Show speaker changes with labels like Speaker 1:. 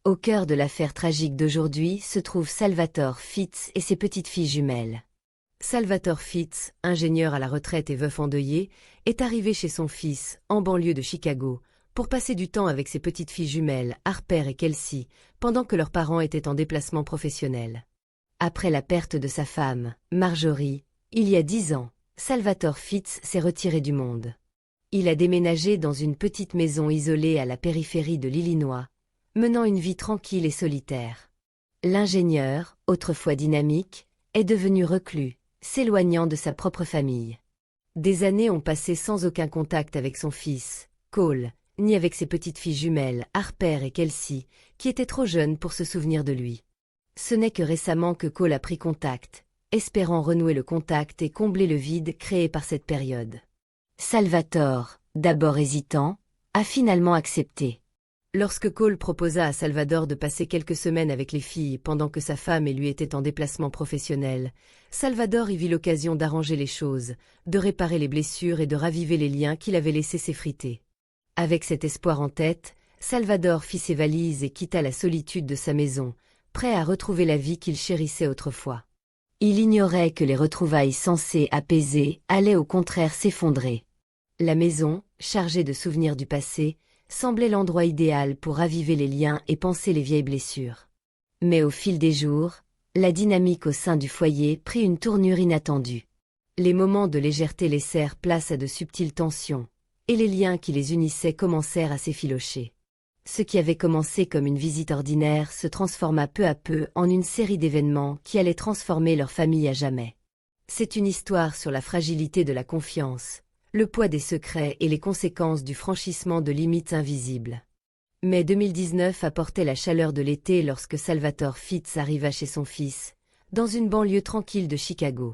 Speaker 1: Au cœur de l'affaire tragique d'aujourd'hui se trouve Salvatore Fitz et ses petites filles jumelles. Salvatore Fitz, ingénieur à la retraite et veuf endeuillé, est arrivé chez son fils, en banlieue de Chicago, pour passer du temps avec ses petites filles jumelles, Harper et Kelsey, pendant que leurs parents étaient en déplacement professionnel. Après la perte de sa femme, Marjorie, il y a 10 ans, Salvatore Fitz s'est retiré du monde. Il a déménagé dans une petite maison isolée à la périphérie de l'Illinois, menant une vie tranquille et solitaire. L'ingénieur, autrefois dynamique, est devenu reclus, s'éloignant de sa propre famille. Des années ont passé sans aucun contact avec son fils, Cole, ni avec ses petites filles jumelles, Harper et Kelsey, qui étaient trop jeunes pour se souvenir de lui. Ce n'est que récemment que Cole a pris contact, espérant renouer le contact et combler le vide créé par cette période. Salvatore, d'abord hésitant, a finalement accepté. Lorsque Cole proposa à Salvador de passer quelques semaines avec les filles pendant que sa femme et lui étaient en déplacement professionnel, Salvador y vit l'occasion d'arranger les choses, de réparer les blessures et de raviver les liens qu'il avait laissés s'effriter. Avec cet espoir en tête, Salvador fit ses valises et quitta la solitude de sa maison, prêt à retrouver la vie qu'il chérissait autrefois. Il ignorait que les retrouvailles censées apaiser allaient au contraire s'effondrer. La maison, chargée de souvenirs du passé, semblait l'endroit idéal pour raviver les liens et panser les vieilles blessures. Mais au fil des jours, la dynamique au sein du foyer prit une tournure inattendue. Les moments de légèreté laissèrent place à de subtiles tensions, et les liens qui les unissaient commencèrent à s'effilocher. Ce qui avait commencé comme une visite ordinaire se transforma peu à peu en une série d'événements qui allaient transformer leur famille à jamais. C'est une histoire sur la fragilité de la confiance, le poids des secrets et les conséquences du franchissement de limites invisibles. Mai 2019 apportait la chaleur de l'été lorsque Salvatore Fitz arriva chez son fils, dans une banlieue tranquille de Chicago.